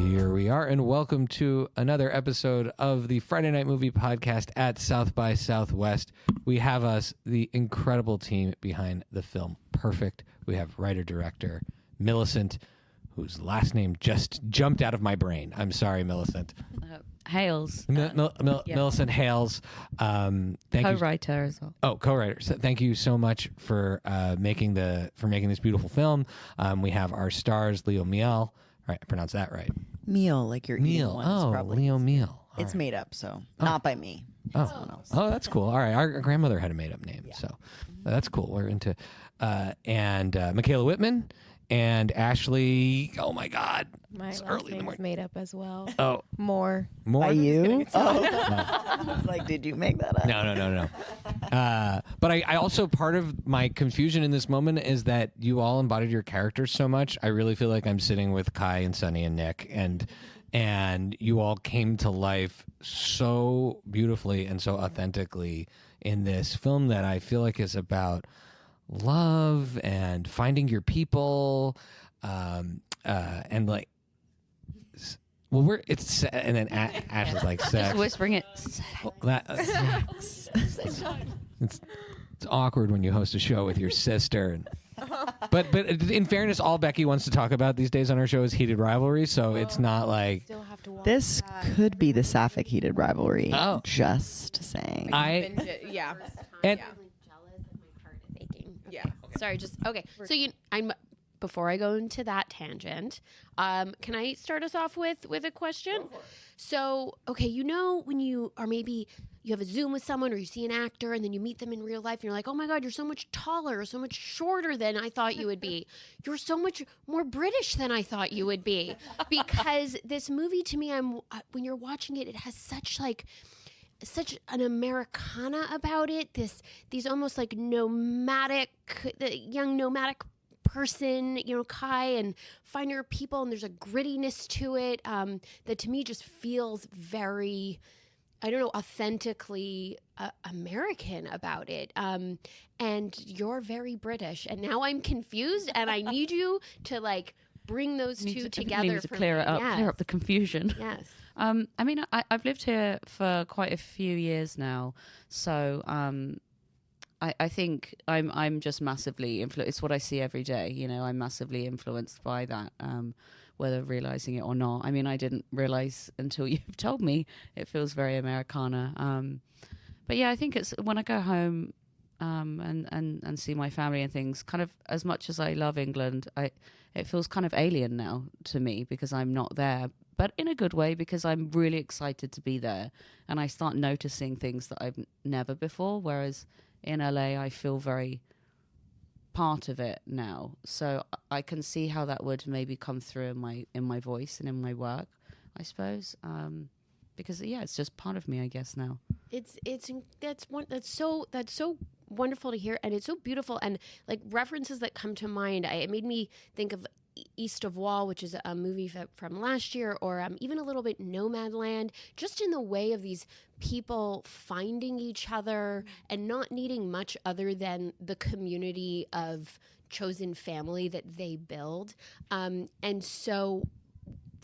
Here we are, and welcome to another episode of the Friday Night Movie Podcast at South by Southwest. We have us, the incredible team behind the film Perfect. We have writer-director Millicent, whose last name just jumped out of my brain. I'm sorry, Millicent. Hailes. Millicent Hailes. Thank you. Co-writer as well. Oh, co-writer. So thank you so much for making this beautiful film. We have our stars, Lío Mehiel. Right, I pronounced that right. Meal, like your Meal. ones, probably. Lío Mehiel. It's made up, so not by me. Someone else. Oh, that's cool. All right, our grandmother had a made-up name, so that's cool. We're into and Micaela Wittman and Ashley. Oh my God, My it's last early in the name's morning. made up as well. Oh, More. By you? Oh. No. I was like, did you make that up? No. But I also, part of my confusion in this moment is that you all embodied your characters so much. I really feel like I'm sitting with Kai and Sonny and Nick, and you all came to life so beautifully and so authentically in this film that I feel like is about love and finding your people, and like. Well, it's and then Ash is like sex. Just whispering it. It's awkward when you host a show with your sister. But in fairness, all Becky wants to talk about these days on her show is heated rivalry. So it's not like Still have to watch This that. could be the sapphic heated rivalry. Oh. Just saying. Yeah. and Jealous and my heart is aching. Yeah. Sorry, just okay. So I'm before I go into that tangent, can I start us off with a question? So, okay, when you are maybe you have a Zoom with someone or you see an actor and then you meet them in real life and you're like, oh my God, you're so much taller or so much shorter than I thought you would be. You're so much more British than I thought you would be. Because this movie to me, when you're watching it, it has such an Americana about it. These almost like young nomadic person, Kai, and find your people, and there's a grittiness to it that to me just feels very, I don't know, authentically American about it. And you're very British, and now I'm confused, and I need you to like bring those two together to clear it up, clear up the confusion. Yes. I mean, I've lived here for quite a few years now, so I think I'm just massively influenced. It's what I see every day. I'm massively influenced by that, whether realizing it or not. I mean, I didn't realize until you've told me. It feels very Americana. But yeah, I think it's when I go home and see my family and things. Kind of as much as I love England, it feels kind of alien now to me because I'm not there. But in a good way, because I'm really excited to be there, and I start noticing things that I've never before. Whereas in LA, I feel very part of it now, so I can see how that would maybe come through in my voice and in my work, I suppose, because it's just part of me, I guess now. That's so wonderful to hear, and it's so beautiful, and like references that come to mind. It made me think of East of Wall, which is a movie from last year, or even a little bit Nomadland, just in the way of these people finding each other and not needing much other than the community of chosen family that they build. And so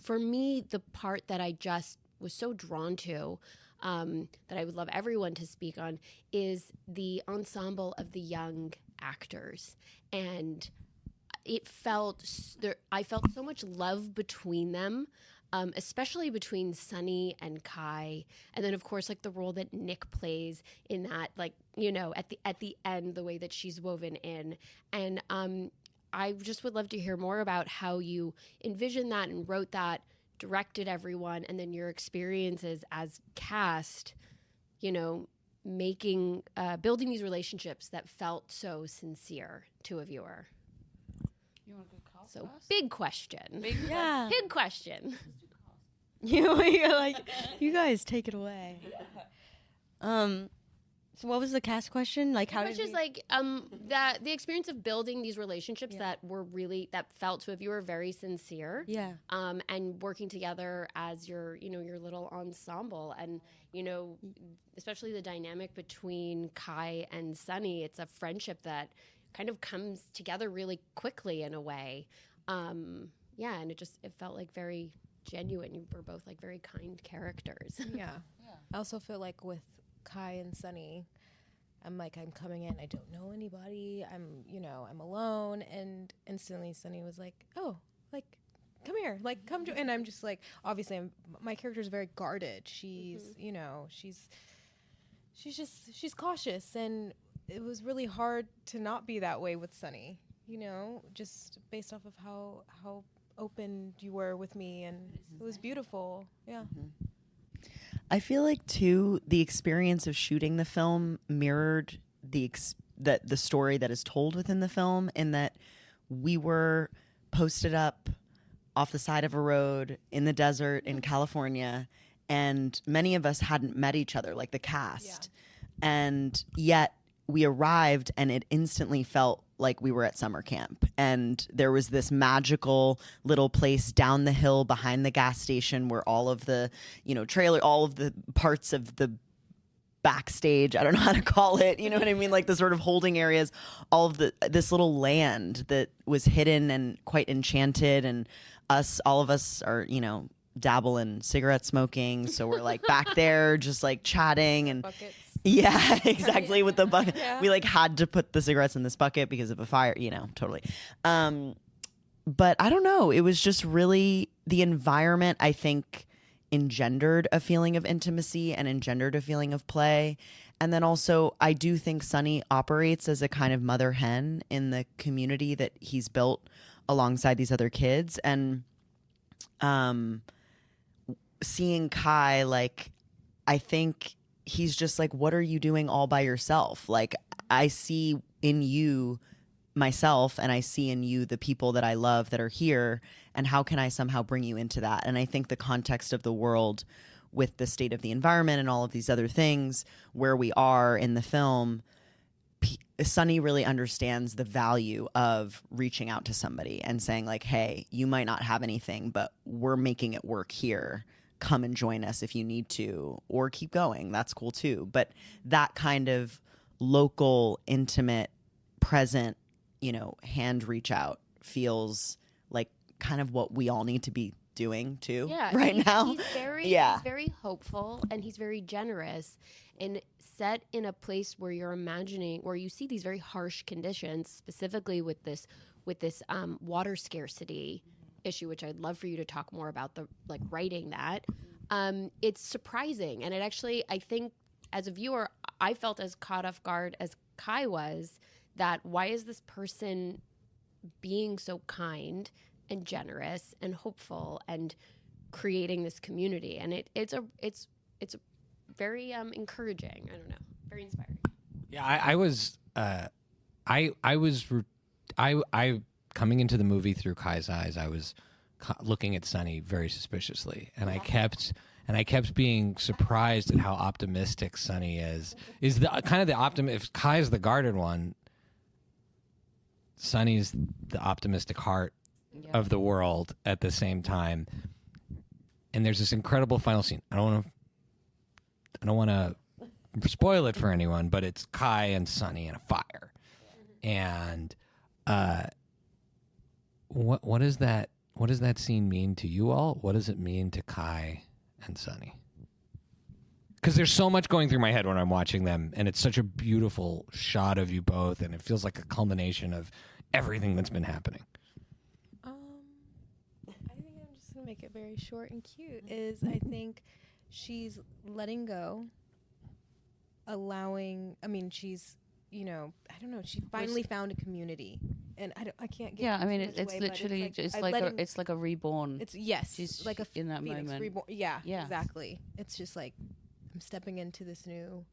for me, the part that I just was so drawn to, that I would love everyone to speak on, is the ensemble of the young actors. And I felt so much love between them, especially between Sonny and Kai, and then of course like the role that Nick plays in that, like at the end, the way that she's woven in, and I just would love to hear more about how you envisioned that and wrote that, directed everyone, and then your experiences as cast, making building these relationships that felt so sincere to a viewer. You want to go cast So first? big question. Big question. You're like, you guys take it away. So what was the cast question? Like, how Which did is like that the experience of building these relationships that felt to a viewer very sincere. Yeah. And working together as your little ensemble, and especially the dynamic between Kai and Sonny. It's a friendship that kind of comes together really quickly in a way. And it felt like very genuine. You were both like very kind characters. Yeah. I also feel like with Kai and Sonny, I'm coming in, I don't know anybody, I'm alone, and instantly Sonny was like, oh, like, come here, like, come to, and I'm just like, obviously my character is very guarded. She's, she's cautious, and it was really hard to not be that way with Sonny, just based off of how open you were with me, and it was beautiful. Yeah. I feel like too the experience of shooting the film mirrored the story that is told within the film, in that we were posted up off the side of a road in the desert in California, and many of us hadn't met each other, like the cast, and yet we arrived and it instantly felt like we were at summer camp, and there was this magical little place down the hill behind the gas station where all of the all of the parts of the backstage, I don't know how to call it, you know what I mean, like the sort of holding areas, all of this little land that was hidden and quite enchanted, and all of us are dabble in cigarette smoking, so we're like back there just like chatting and Buckets. yeah, exactly. With the bucket, Yeah. we had to put the cigarettes in this bucket because of a fire, totally. But I don't know. It was just really the environment, I think, engendered a feeling of intimacy and engendered a feeling of play. And then also, I do think Sonny operates as a kind of mother hen in the community that he's built alongside these other kids. And seeing Kai, I think he's just like, what are you doing all by yourself? Like, I see in you myself, and I see in you the people that I love that are here, and how can I somehow bring you into that? And I think the context of the world with the state of the environment and all of these other things where we are in the film, Sonny really understands the value of reaching out to somebody and saying like, hey, you might not have anything, but we're making it work here. Come and join us if you need to, or keep going. That's cool too. But that kind of local, intimate, present, hand reach out feels like kind of what we all need to be doing too now. He's very hopeful, and he's very generous, and set in a place where where you see these very harsh conditions, specifically with this water scarcity issue, which I'd love for you to talk more about, writing that. It's surprising, and it actually, I think as a viewer, I felt as caught off guard as Kai was, that why is this person being so kind and generous and hopeful and creating this community? And it's very encouraging. I don't know, very inspiring. Yeah, I coming into the movie through Kai's eyes, I was looking at Sonny very suspiciously, and I kept being surprised at how optimistic Sonny is. Is the kind of the if Kai's the guarded one, Sonny's the optimistic heart of the world at the same time. And there's this incredible final scene. I don't want to spoil it for anyone, but it's Kai and Sonny in a fire. And what does that scene mean to you all? What does it mean to Kai and Sonny? Because there's so much going through my head when I'm watching them, and it's such a beautiful shot of you both, and it feels like a culmination of everything that's been happening. I think I'm just gonna make it very short and cute. I think she's letting go, allowing. I mean, she's I don't know. She finally found a community, and I can't get. Yeah, I mean, it's literally it's like a reborn. It's She's like a in that phoenix moment. reborn. Yeah, Yeah. exactly. It's just like I'm stepping into this new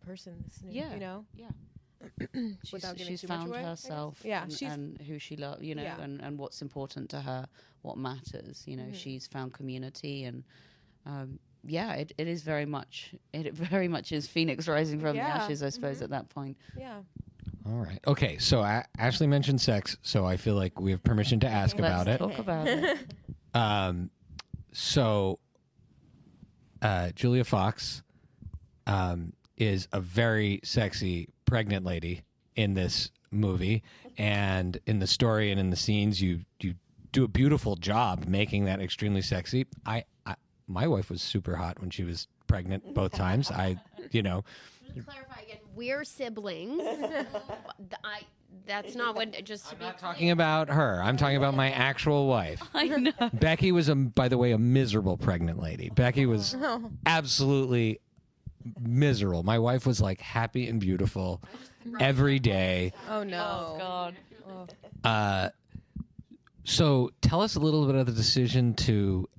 person. Yeah. Yeah. Without giving she's too much found away, I guess. herself, Yeah, and who she loves, Yeah. and what's important to her, what matters. She's found community, and it is very much. It very much is Phoenix rising from the ashes, I suppose, at that point. Yeah. All right. Okay. So Ashley mentioned sex, so I feel like we have permission to ask about it. Talk about it. So Julia Fox is a very sexy pregnant lady in this movie, and in the story and in the scenes, you do a beautiful job making that extremely sexy. My wife was super hot when she was pregnant both times. Let me clarify again. We're siblings. That's not what. Just to I'm be not talking about her. I'm talking about my actual wife. I know. Becky was, by the way, a miserable pregnant lady. Becky was absolutely miserable. My wife was like happy and beautiful every day. Oh no. Oh God. So tell us a little bit of the decision to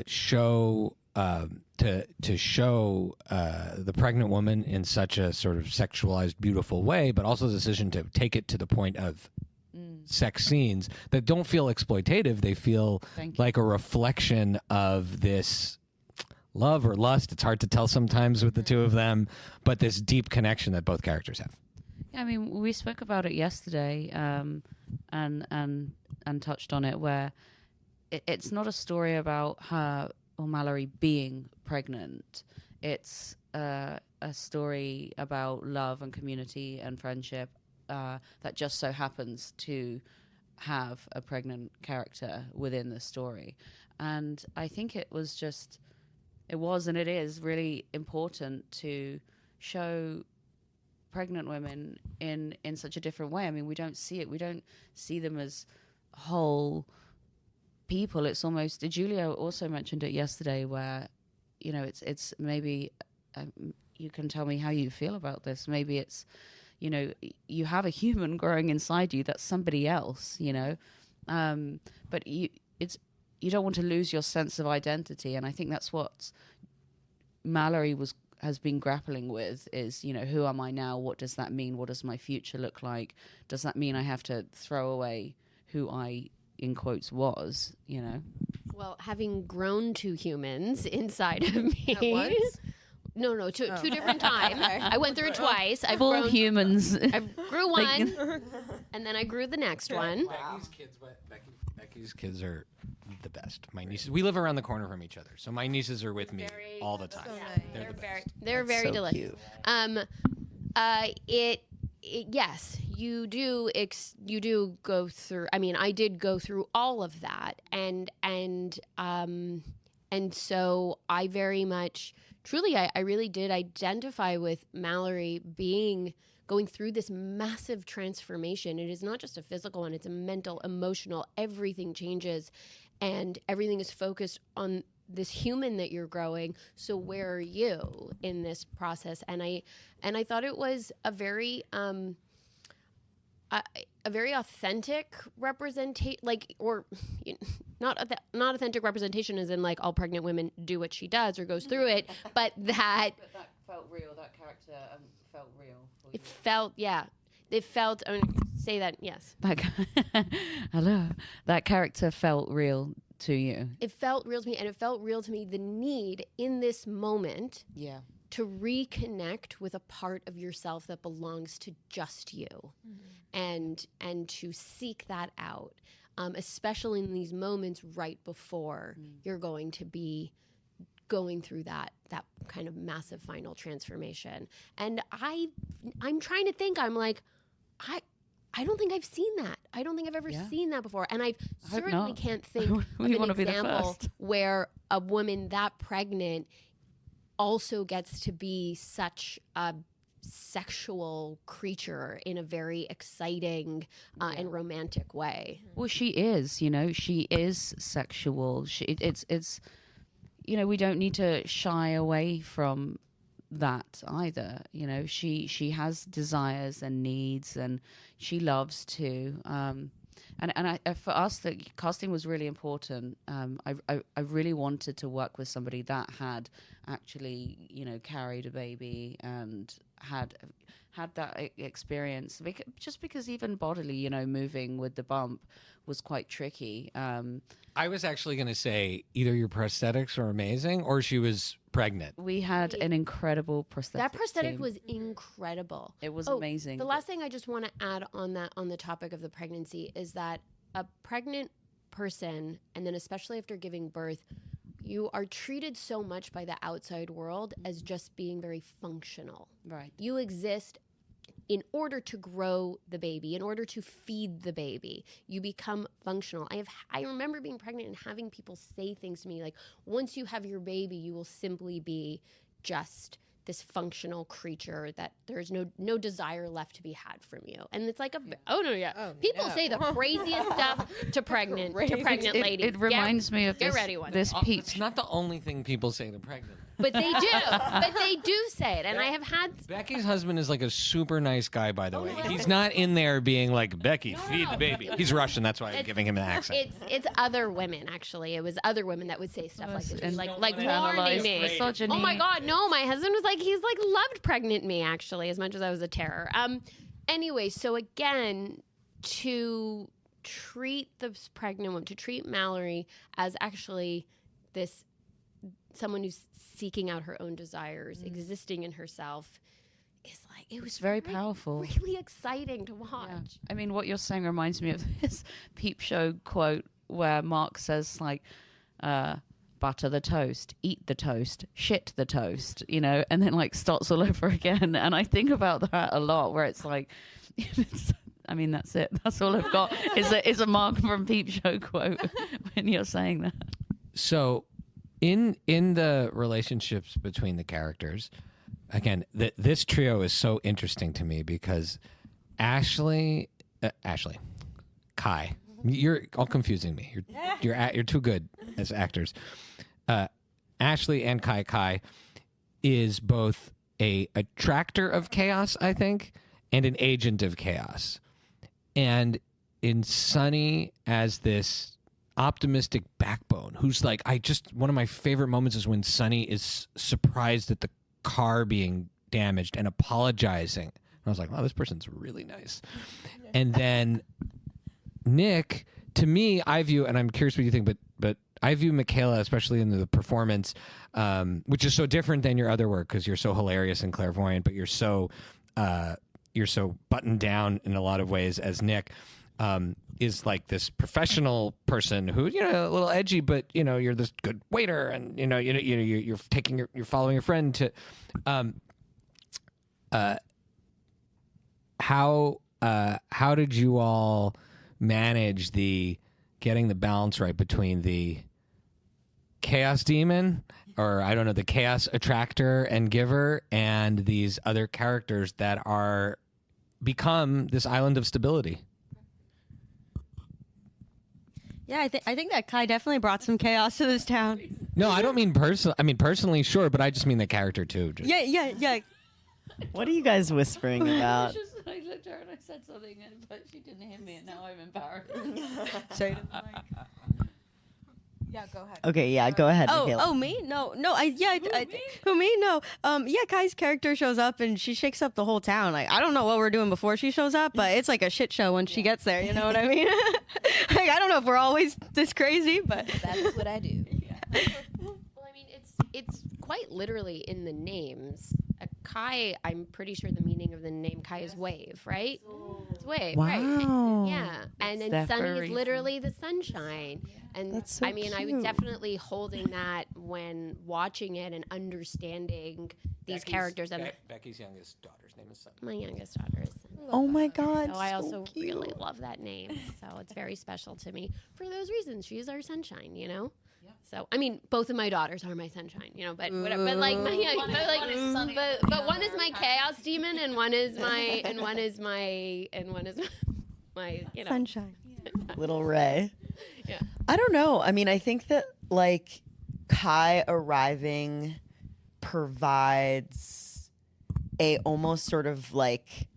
show the pregnant woman in such a sort of sexualized, beautiful way, but also the decision to take it to the point of sex scenes that don't feel exploitative. They feel like a reflection of this love or lust. It's hard to tell sometimes with the two of them, but this deep connection that both characters have. Yeah, I mean, we spoke about it yesterday, and touched on it, where it's not a story about her or Mallory being pregnant. It's a story about love and community and friendship that just so happens to have a pregnant character within the story. And I think it was and it is really important to show pregnant women in such a different way. I mean, we don't see it. We don't see them as whole people. It's almost, Julia also mentioned it yesterday, where it's maybe you can tell me how you feel about this. Maybe it's you have a human growing inside you that's somebody else, but you don't want to lose your sense of identity. And I think that's what Mallory has been grappling with, is who am I now? What does that mean? What does my future look like? Does that mean I have to throw away who I, in quotes, was? Well, having grown two humans inside of me. At once? No, two different times. I went through it twice. I've Full grown humans. I grew one, and then I grew the next one. Becky's kids are the best. My nieces. We live around the corner from each other, so my nieces are with me all the time. So nice. They're the best. They're very so delicious. cute. Yes, you do go through. I mean, I did go through all of that, and so I very much, truly, I really did identify with Mallory going through this massive transformation. It is not just a physical one; it's a mental, emotional. Everything changes, and everything is focused on this human that you're growing. So where are you in this process? And I thought it was a very authentic representation, not authentic representation as in like all pregnant women do what she does or goes through it, but that felt real. That character felt real. it felt, say that, yes. Hello. That character felt real to you. It felt real to me, and it felt real to me the need in this moment to reconnect with a part of yourself that belongs to just you, and to seek that out, especially in these moments right before you're going to be going through that kind of massive final transformation. And I'm trying to think, I'm like, I don't think I've seen that. I don't think I've ever seen that before. And I certainly can't think of an example where a woman that pregnant also gets to be such a sexual creature in a very exciting and romantic way. Well, she is, she is sexual. It's we don't need to shy away from that either. She has desires and needs, and she loves to. And for us, the casting was really important. I really wanted to work with somebody that had actually, carried a baby and had that experience. Just because even bodily, moving with the bump was quite tricky. I was actually going to say either your prosthetics are amazing or she was pregnant. We had an incredible prosthetic. That prosthetic team. was incredible. It was amazing. The last thing I just want to add on the topic of the pregnancy is that a pregnant person, and then especially after giving birth, you are treated so much by the outside world as just being very functional. Right. You exist in order to grow the baby, in order to feed the baby, you become functional. I remember being pregnant and having people say things to me like, once you have your baby, you will simply be just this functional creature that there's no desire left to be had from you. And it's like people say the craziest stuff to pregnant ladies. It reminds me of this peach. It's not the only thing people say to pregnant. But they do. But they do say it. And I have had... Becky's husband is like a super nice guy, by the way. He's not in there being like, Becky, feed the baby. He's Russian. That's why I'm giving him an accent. It's other women, actually. It was other women that would say stuff like this. And Like warning me. Misogyny. Oh, my God. No, my husband was like, he's like loved pregnant me, actually, as much as I was a terror. Anyway, so again, to treat this pregnant woman, to treat Mallory as actually someone who's seeking out her own desires, existing in herself, is like, it was very powerful, really exciting to watch. Yeah. I mean, what you're saying reminds me of this Peep Show quote where Mark says like, butter the toast, eat the toast, shit the toast, you know, and then like starts all over again. And I think about that a lot, where it's like, I mean, that's it. That's all I've got is a Mark from Peep Show quote when you're saying that. So in the relationships between the characters, again, this trio is so interesting to me because Ashley, Kai, you're all confusing me. You're too good as actors. Ashley and Kai is both a attractor of chaos, I think, and an agent of chaos. And in Sonny as this optimistic backbone, who's like, one of my favorite moments is when Sonny is surprised at the car being damaged and apologizing. And I was like, wow, this person's really nice. And then Nick, to me, I view, and I'm curious what you think, but I view Micaela, especially in the performance, which is so different than your other work because you're so hilarious and clairvoyant, but you're so buttoned down in a lot of ways as Nick. Is like this professional person who, you know, a little edgy, but you know, you're this good waiter, and you're following your friend to. How did you all manage getting the balance right between the chaos demon, or I don't know, the chaos attractor and giver, and these other characters that become this island of stability? Yeah, I think that Kai definitely brought some chaos to this town. No, I don't mean personally. I mean personally, sure, but I just mean the character too. Yeah. What are you guys whispering about? I looked at her and I said something, but she didn't hear me, and now I'm embarrassed. Say it. Yeah, go ahead. Okay, yeah, go ahead. Michaela. Me? No. Who me? No. Yeah, Kai's character shows up and she shakes up the whole town. Like, I don't know what we're doing before she shows up, but it's like a shit show when she gets there. You know what I mean? Like, I don't know if we're always this crazy, but that's what I do. Well, I mean, it's quite literally in the names. Kai, I'm pretty sure the meaning of the name Kai is wave, right? It's wave, right? Yeah, and then Sonny is literally the sunshine. And That's so I mean, I was cute. definitely holding that when watching it and understanding these characters. And Becky's youngest daughter's name is Sonny. my youngest daughter is Sonny. Oh my God. So I also cute. really love that name. So it's very special to me for those reasons. She is our sunshine, you know? Yeah. So, I mean, both of my daughters are my sunshine, you know, but whatever. But like, one is my chaos demon and one is my, you know. sunshine. Little Ray. Yeah. I don't know. I mean, I think that like Kai arriving provides a almost sort of like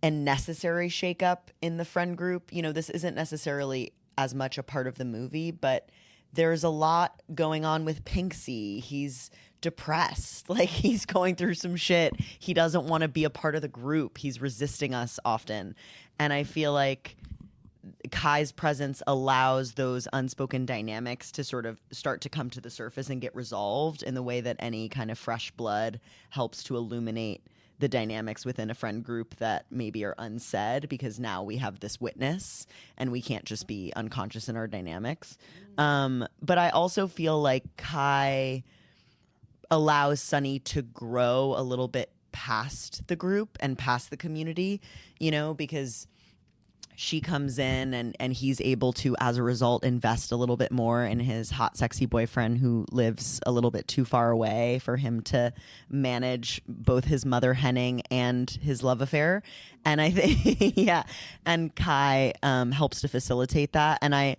a necessary shakeup in the friend group. You know, this isn't necessarily as much a part of the movie, but there's a lot going on with Pinksy. He's depressed. Like, he's going through some shit. He doesn't want to be a part of the group. He's resisting us often. And I feel like Kai's presence allows those unspoken dynamics to sort of start to come to the surface and get resolved in the way that any kind of fresh blood helps to illuminate the dynamics within a friend group that maybe are unsaid, because now we have this witness and we can't just be unconscious in our dynamics. But I also feel like Kai allows Sonny to grow a little bit past the group and past the community, you know, because she comes in and he's able to, as a result, invest a little bit more in his hot, sexy boyfriend who lives a little bit too far away for him to manage both his mother henning and his love affair. And I think, yeah, and Kai helps to facilitate that. And I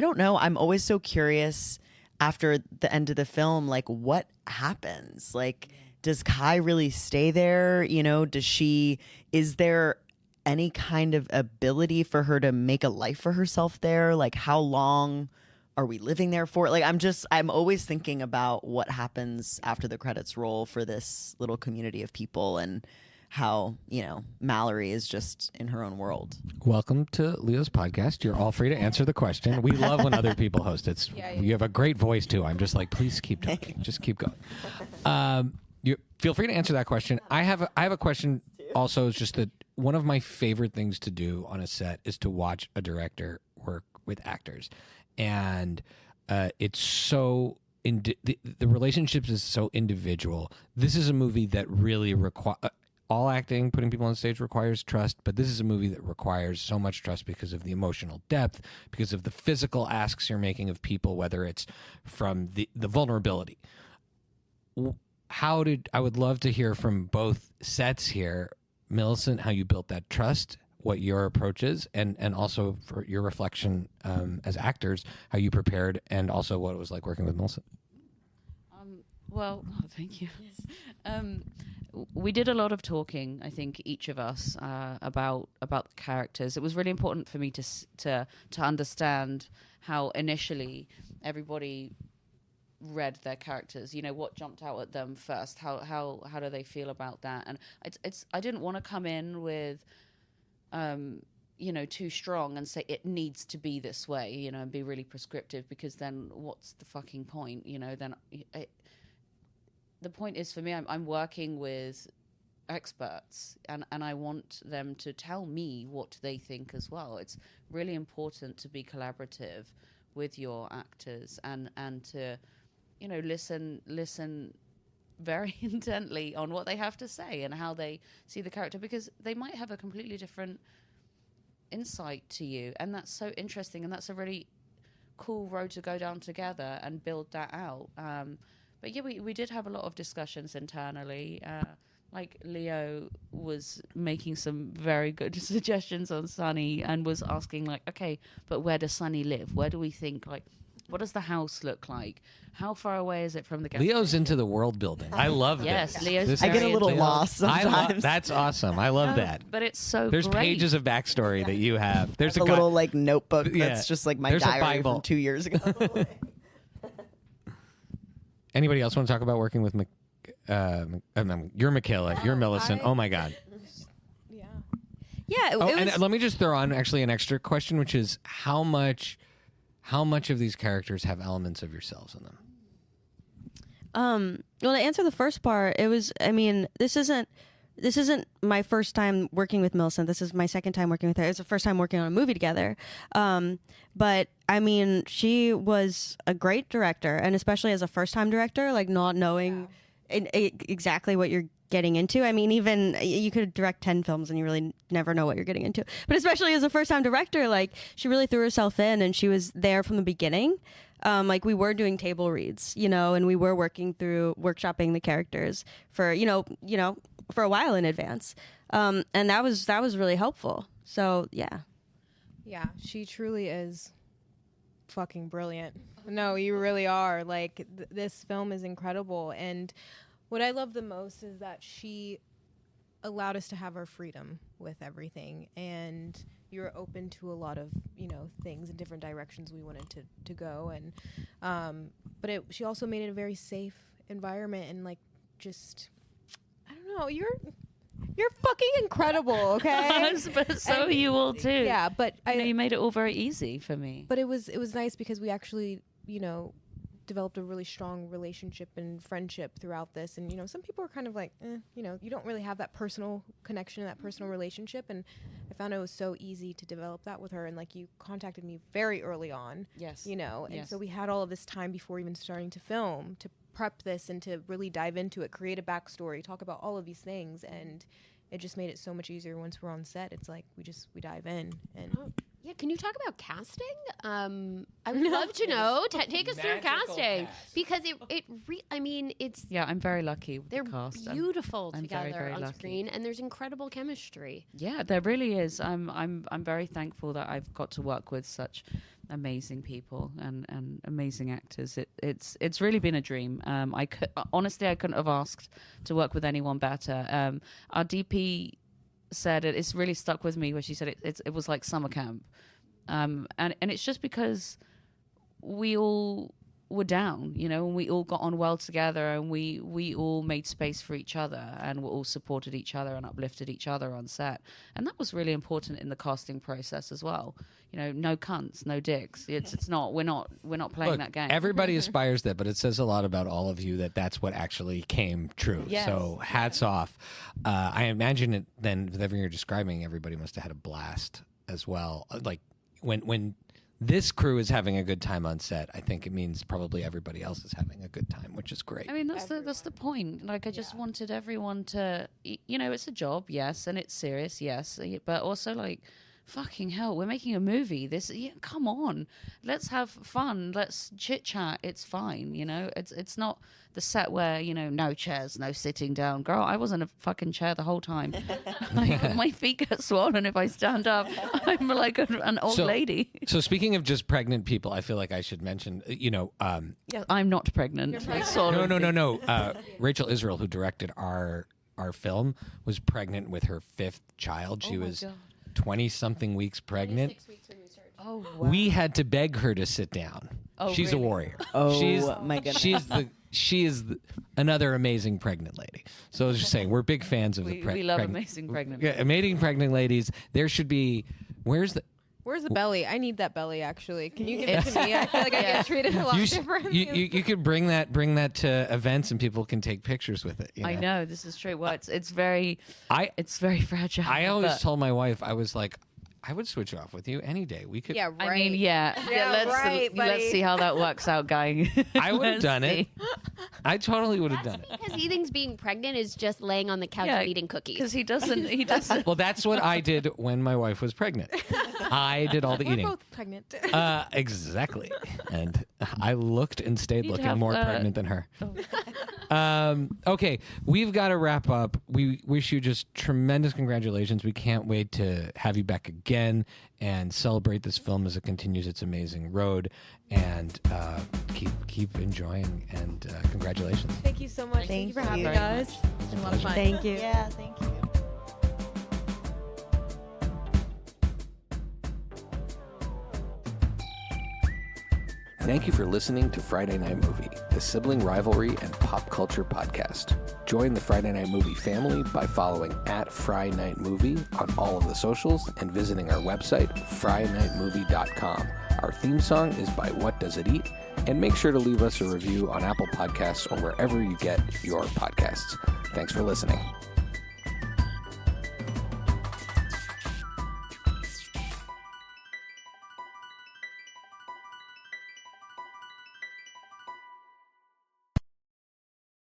don't know, I'm always so curious after the end of the film, like what happens? Like, does Kai really stay there? You know, is there any kind of ability for her to make a life for herself there? Like, how long are we living there for? Like, I'm always thinking about what happens after the credits roll for this little community of people and how, you know, Mallory is just in her own world. Welcome to Leo's podcast. You're all free to answer the question. We love when other people host. You have a great voice too. I'm just like, please keep talking. Just keep going. You feel free to answer that question. I have a question also. It's just that one of my favorite things to do on a set is to watch a director work with actors, and it's so the relationships is so individual. This is a movie that really all acting, putting people on stage requires trust, but this is a movie that requires so much trust because of the emotional depth, because of the physical asks you're making of people, whether it's from the vulnerability. I would love to hear from both sets here, Millicent, how you built that trust, what your approach is, and also for your reflection as actors, how you prepared, and also what it was like working with Millicent. Well, thank you. We did a lot of talking, I think, each of us about the characters. It was really important for me to understand how initially everybody read their characters. You know, what jumped out at them first. How do they feel about that? And I didn't want to come in with too strong and say it needs to be this way, you know, and be really prescriptive, because then what's the fucking point, you know? Then the point is, for me, I'm working with experts, and I want them to tell me what they think as well. It's really important to be collaborative with your actors and to, you know, listen very intently on what they have to say and how they see the character, because they might have a completely different insight to you, and that's so interesting, and that's a really cool road to go down together and build that out. But yeah, we did have a lot of discussions internally. Like Leo was making some very good suggestions on Sonny and was asking, like, okay, but where does Sonny live? Where do we think, like, what does the house look like? How far away is it from the gas Leo's station? into the world building. I love yes, this. Leo's I get a very little into- lost sometimes. That's awesome. I love that. But it's so There's great. pages of backstory that you have. There's a a little like notebook Yeah. that's just like my There's a diary Bible. from 2 years ago. Anybody else want to talk about working with you're Micaela, you're Millicent. Oh my God. Yeah. Yeah, it Oh, was, and let me just throw on actually an extra question, which is how much of these characters have elements of yourselves in them? well, to answer the first part, it was, I mean, this isn't my first time working with Millicent. This is my second time working with her. It's the first time working on a movie together. But I mean, she was a great director, and especially as a first-time director, like not knowing exactly what you're getting into. I mean, even you could direct 10 films and you really never know what you're getting into. But especially as a first-time director, like she really threw herself in, and she was there from the beginning. Like we were doing table reads, you know, and we were working through workshopping the characters for, you know, for a while in advance. And that was really helpful. So yeah. Yeah, she truly is fucking brilliant. No, you really are. Like, this film is incredible. And what I love the most is that she allowed us to have our freedom with everything. And you were open to a lot of, you know, things and different directions we wanted to go. And, but she also made it a very safe environment, and like, just, I don't know, you're fucking incredible, okay? But so you will too. Yeah, but you made it all very easy for me. But it was nice because we actually, you know, developed a really strong relationship and friendship throughout this. And, you know, some people are kind of like, you know, you don't really have that personal connection, that personal relationship. And I found it was so easy to develop that with her. And like, you contacted me very early on. Yes. You know, and Yes. so we had all of this time before even starting to film to prep this and to really dive into it, create a backstory, talk about all of these things, and it just made it so much easier once we're on set. It's like we dive in and. Yeah, can you talk about casting? I would love to know. Take us through casting because it's Yeah, I'm very lucky with they're the cast. beautiful I'm together very, very on lucky. screen, and there's incredible chemistry. Yeah, there really is. I'm very thankful that I've got to work with such amazing people and amazing actors. It's really been a dream. Honestly, I couldn't have asked to work with anyone better. Our DP said it's really stuck with me where she said it was like summer camp, and it's just because we all were down, and we all got on well together, and we all made space for each other, and we all supported each other and uplifted each other on set, and that was really important in the casting process as well. No cunts, no dicks. It's not. We're not playing Look, that game. everybody aspires that, but it says a lot about all of you that's what actually came true. Yes. So hats off. I imagine it then with everything you're describing, everybody must have had a blast as well. Like when this crew is having a good time on set, I think it means probably everybody else is having a good time, which is great. I mean, that's the point. Like, I just wanted everyone to, it's a job, yes, and it's serious, yes, but also like, fucking hell, we're making a movie. Come on, let's have fun. Let's chit chat. It's fine, It's not the set where no chairs, no sitting down. Girl, I was in a fucking chair the whole time. Like, my feet get swollen if I stand up. I'm like an old lady. So speaking of just pregnant people, I feel like I should mention, Yeah, I'm not pregnant. No. Rachel Israel, who directed our film, was pregnant with her 5th child. She was 20-something weeks pregnant. 6 weeks when we started. Oh, wow. We had to beg her to sit down. Oh, she's really? a warrior. Oh, my goodness. She is another amazing pregnant lady. So I was just saying, we're big fans of the we love amazing pregnant. Yeah, amazing pregnant ladies. There should be. Where's the belly? I need that belly, actually. Can you give it to me? I feel like I get treated a lot different. You could bring that to events and people can take pictures with it. I know, this is true. Well, it's very fragile. I always told my wife, I was like, I would switch off with you any day. We could. Yeah, right. I mean, let's see how that works out, guy. I would have done it. I totally would have done it. Because he thinks being pregnant is just laying on the couch and eating cookies. Because he doesn't. Well, that's what I did when my wife was pregnant. I did all the We're eating. both pregnant. Exactly. And I looked and stayed looking more pregnant than her. Okay, we've got to wrap up. We wish you just tremendous congratulations. We can't wait to have you back again and celebrate this film as it continues its amazing road. And keep enjoying. And congratulations. Thank you so much. Thank you for having us. It's been a lot of fun. Thank you. Yeah, thank you. Thank you for listening to Friday Night Movie, the sibling rivalry and pop culture podcast. Join the Friday Night Movie family by following @FryNightMovie on all of the socials and visiting our website, FryNightMovie.com. Our theme song is by What Does It Eat? And make sure to leave us a review on Apple Podcasts or wherever you get your podcasts. Thanks for listening.